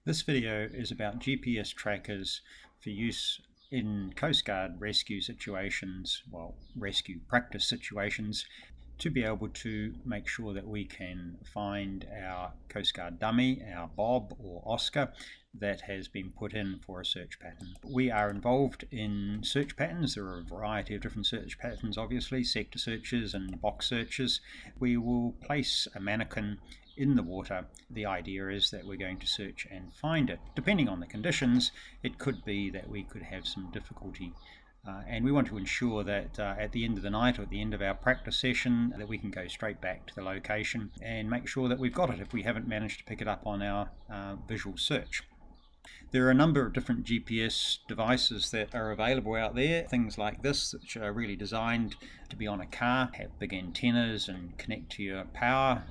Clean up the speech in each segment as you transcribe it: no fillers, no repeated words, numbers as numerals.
This video is about GPS trackers for use in coastguard rescue situations, rescue practice situations, to be able to make sure that we can find our coastguard dummy, our Bob or Oscar, that has been put in for a search pattern. We are involved in search patterns. There are a variety of different search patterns, obviously, sector searches and box searches. We will place a mannequin in the water. The idea is that we're going to search and find it. Depending on the conditions, it could be that we could have some difficulty. And we want to ensure that at the end of the night or at the end of our practice session that we can go straight back to the location and make sure that we've got it if we haven't managed to pick it up on our visual search. There are a number of different GPS devices that are available out there, things like this, which are really designed to be on a car, have big antennas and connect to your power.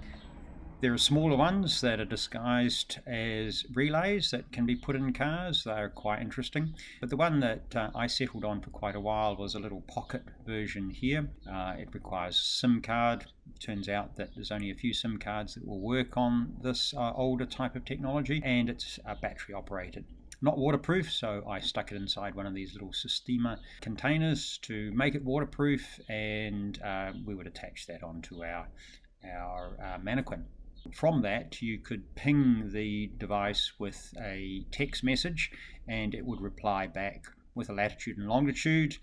There are smaller ones that are disguised as relays that can be put in cars. They're quite interesting. But the one that I settled on for quite a while was a little pocket version here. It requires a SIM card. Turns out that there's only a few SIM cards that will work on this older type of technology, and it's battery operated. Not waterproof, so I stuck it inside one of these little Sistema containers to make it waterproof, and we would attach that onto our mannequin. From that, you could ping the device with a text message and it would reply back with a latitude and longitude.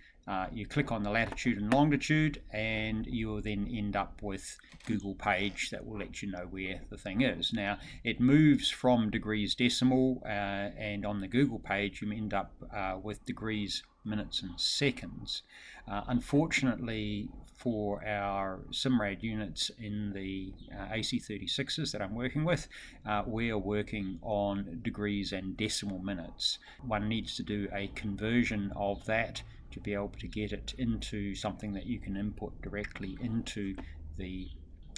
You click on the latitude and longitude and you will then end up with Google page that will let you know where the thing is. Now, it moves from degrees decimal, and on the Google page you end up with degrees, minutes and seconds. Unfortunately for our SIMRAD units in the AC36s that I'm working with, we are working on degrees and decimal minutes. One needs to do a conversion of that to be able to get it into something that you can input directly into the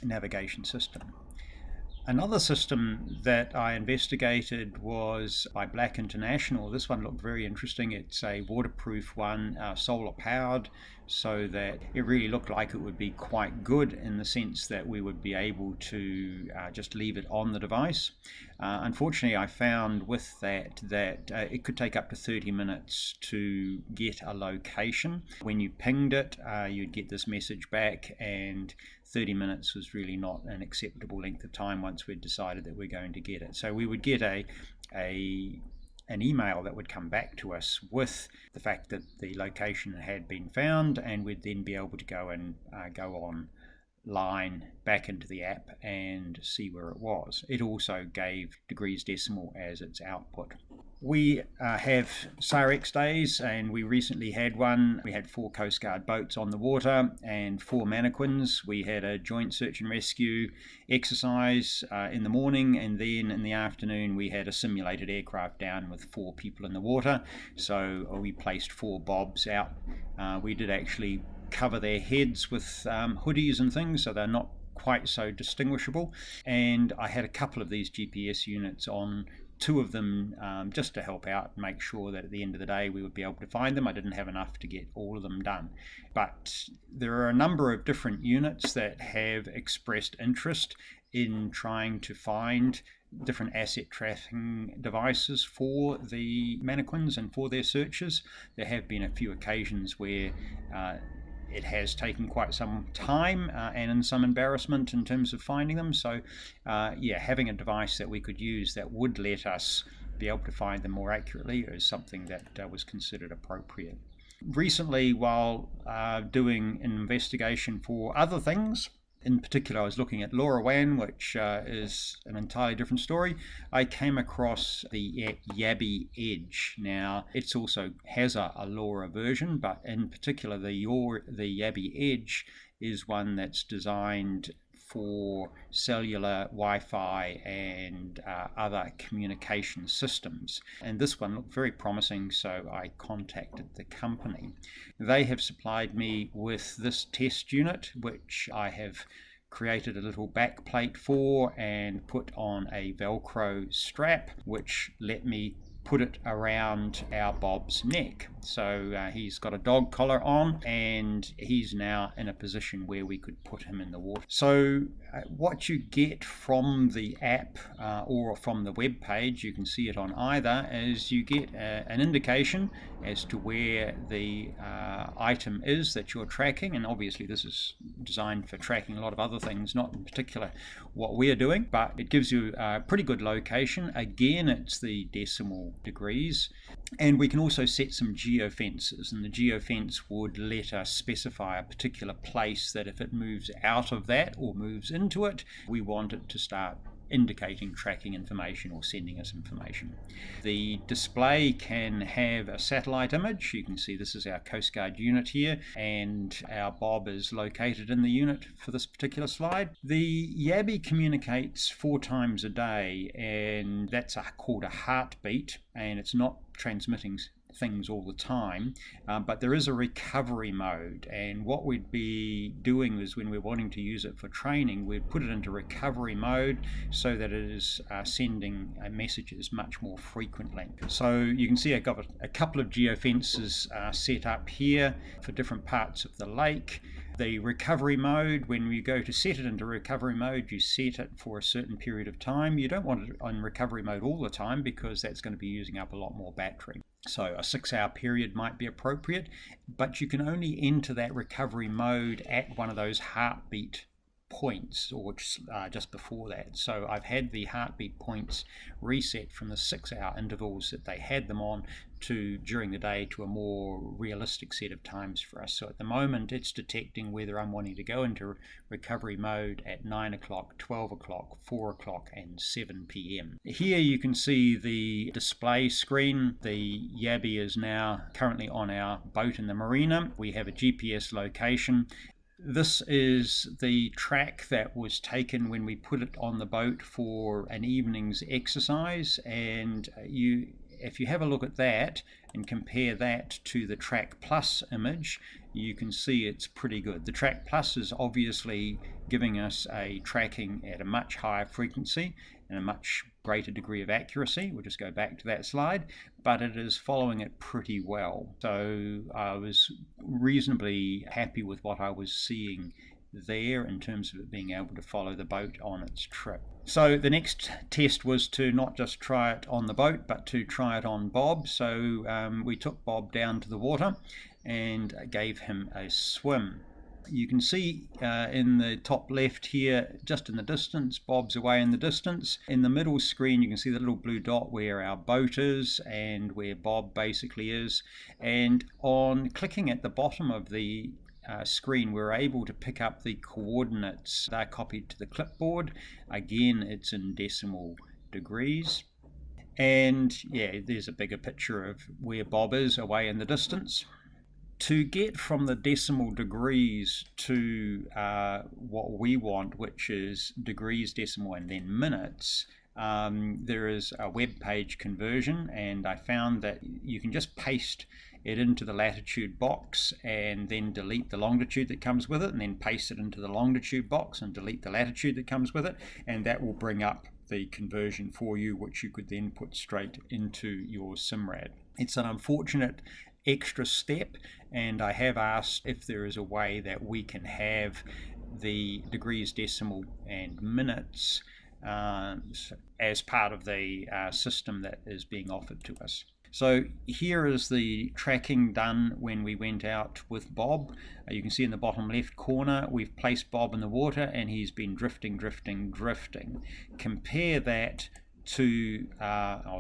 navigation system. Another system that I investigated was by Black International. This one looked very interesting. It's a waterproof one, solar powered, so that it really looked like it would be quite good in the sense that we would be able to just leave it on the device. Unfortunately, I found with that it could take up to 30 minutes to get a location. When you pinged it, you'd get this message back, and 30 minutes was really not an acceptable length of time once we'd decided that we're going to get it. So we would get an email that would come back to us with the fact that the location had been found, and we'd then be able to go and go online back into the app and see where it was. It also gave degrees decimal as its output. We have SAREX days, and we recently had one. We had 4 Coast Guard boats on the water and 4 mannequins. We had a joint search and rescue exercise in the morning, and then in the afternoon we had a simulated aircraft down with 4 people in the water. So we placed 4 bobs out. We did actually cover their heads with hoodies and things, so they're not quite so distinguishable. And I had a couple of these GPS units on, 2 of them just to help out and make sure that at the end of the day we would be able to find them. I didn't have enough to get all of them done. But there are a number of different units that have expressed interest in trying to find different asset tracking devices for the mannequins and for their searches. There have been a few occasions where it has taken quite some time and in some embarrassment in terms of finding them. So having a device that we could use that would let us be able to find them more accurately is something that was considered appropriate. Recently, while doing an investigation for other things, in particular I was looking at LoRaWAN, which is an entirely different story, I came across the Yabby Edge. Now, it also has a LoRa version, but in particular the Yabby Edge is one that's designed for cellular, Wi-Fi and other communication systems. And this one looked very promising, so I contacted the company. They have supplied me with this test unit, which I have created a little back plate for and put on a Velcro strap, which let me put it around our Bob's neck. So he's got a dog collar on and he's now in a position where we could put him in the water. So what you get from the app or from the web page, you can see it on either, is you get an indication as to where the item is that you're tracking, and obviously this is designed for tracking a lot of other things, not in particular what we're doing, but it gives you a pretty good location. Again, it's the decimal degrees, and we can also set some geofences, and the geofence would let us specify a particular place that if it moves out of that or moves into it, we want it to start indicating tracking information or sending us information. The display can have a satellite image. You can see this is our Coast Guard unit here, and our bob is located in the unit for this particular slide. The Yabby communicates 4 times a day, and that's called a heartbeat, and it's not transmitting things all the time, but there is a recovery mode, and what we'd be doing is when we're wanting to use it for training, we'd put it into recovery mode so that it is sending messages much more frequently. So you can see I've got a couple of geofences set up here for different parts of the lake. The recovery mode, when you go to set it into recovery mode, you set it for a certain period of time. You don't want it on recovery mode all the time because that's going to be using up a lot more battery. So a 6-hour period might be appropriate, but you can only enter that recovery mode at one of those heartbeat points, or just before that. So I've had the heartbeat points reset from the 6-hour intervals that they had them on to during the day to a more realistic set of times for us. So at the moment it's detecting whether I'm wanting to go into recovery mode at 9 o'clock, 12 o'clock, 4 o'clock and 7 p.m. Here you can see the display screen. The Yabby is now currently on our boat in the marina. We have a GPS location. This is the track that was taken when we put it on the boat for an evening's exercise, and if you have a look at that and compare that to the Track Plus image, you can see it's pretty good. The Track Plus is obviously giving us a tracking at a much higher frequency and a much greater degree of accuracy. We'll just go back to that slide, but it is following it pretty well. So I was reasonably happy with what I was seeing there in terms of it being able to follow the boat on its trip. So the next test was to not just try it on the boat, but to try it on Bob. So we took Bob down to the water and gave him a swim. You can see in the top left here, just in the distance, Bob's away in the distance. In the middle screen, you can see the little blue dot where our boat is and where Bob basically is. And on clicking at the bottom of the screen, we're able to pick up the coordinates. They're copied to the clipboard. Again, it's in decimal degrees. And yeah, there's a bigger picture of where Bob is away in the distance. To get from the decimal degrees to what we want, which is degrees decimal and then minutes, there is a web page conversion, and I found that you can just paste it into the latitude box and then delete the longitude that comes with it, and then paste it into the longitude box and delete the latitude that comes with it, and that will bring up the conversion for you, which you could then put straight into your SIMRAD. It's an unfortunate extra step, and I have asked if there is a way that we can have the degrees decimal and minutes as part of the system that is being offered to us. So here is the tracking done when we went out with Bob. You can see in the bottom left corner we've placed Bob in the water and he's been drifting. Compare that to,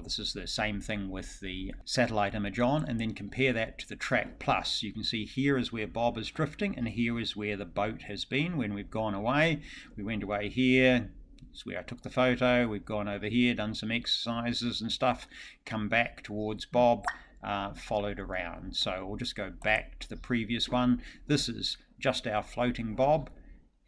this is the same thing with the satellite image on, and then compare that to the Track Plus. You can see here is where Bob is drifting and here is where the boat has been when we've gone away. We went away here. It's where I took the photo. We've gone over here, done some exercises and stuff, come back towards Bob, followed around. So we'll just go back to the previous one. This is just our floating Bob,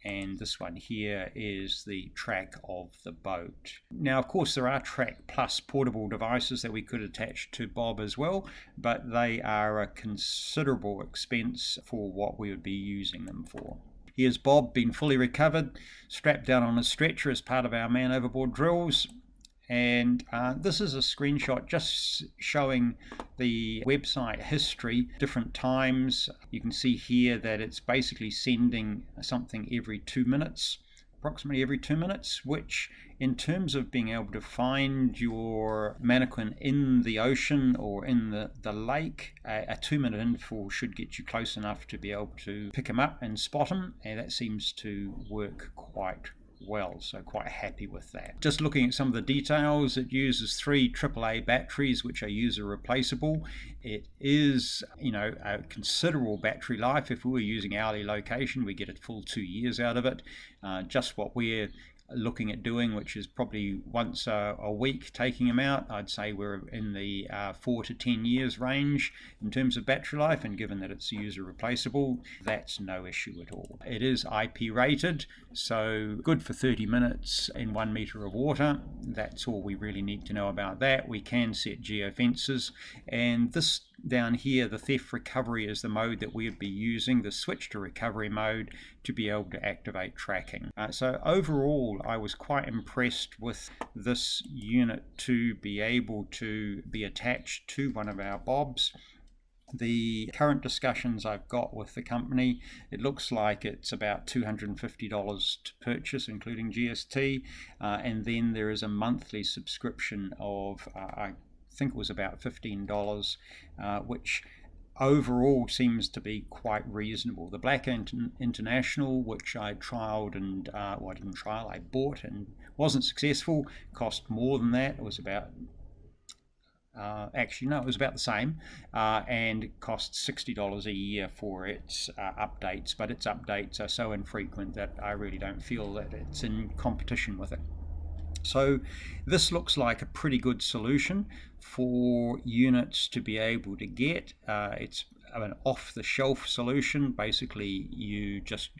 and this one here is the track of the boat. Now, of course, there are Track Plus portable devices that we could attach to Bob as well, but they are a considerable expense for what we would be using them for. Here's Bob, been fully recovered, strapped down on a stretcher as part of our man overboard drills. And this is a screenshot just showing the website history, different times. You can see here that it's basically sending something every 2 minutes approximately every 2 minutes, which in terms of being able to find your mannequin in the ocean or in the lake, a 2-minute interval should get you close enough to be able to pick them up and spot them, and that seems to work quite well, so quite happy with that. Just looking at some of the details, it uses 3 AAA batteries which are user replaceable. It is, a considerable battery life. If we were using hourly location, we get a full 2 years out of it. Just what we're looking at doing, which is probably once a week taking them out, I'd say we're in the 4 to 10 years range in terms of battery life, and given that it's user replaceable, that's no issue at all. It is IP rated, so good for 30 minutes in 1 meter of water. That's all we really need to know about that. We can set geofences, and this down here, the theft recovery, is the mode that we would be using, the switch to recovery mode, to be able to activate tracking. So overall, I was quite impressed with this unit to be able to be attached to one of our bobs. The current discussions I've got with the company, it looks like it's about $250 to purchase, including GST, and then there is a monthly subscription of I think it was about $15, which overall seems to be quite reasonable. The Black International, which I trialed and I didn't trial, I bought and wasn't successful, cost more than that. It was about it was about the same, and it costs $60 a year for its updates, but its updates are so infrequent that I really don't feel that it's in competition with it. So this looks like a pretty good solution for units to be able to get. It's an off-the-shelf solution. Basically, you just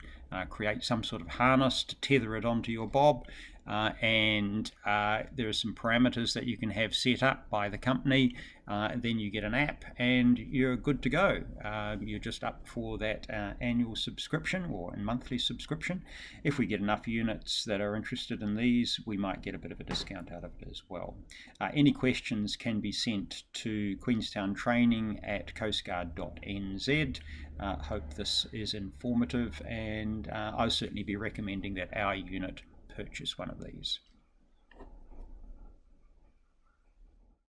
create some sort of harness to tether it onto your bob, and there are some parameters that you can have set up by the company. Then you get an app and you're good to go. You're just up for that annual subscription or monthly subscription. If we get enough units that are interested in these, we might get a bit of a discount out of it as well. Any questions can be sent to queenstowntraining@coastguard.nz. Hope this is informative, and I'll certainly be recommending that our unit purchase one of these.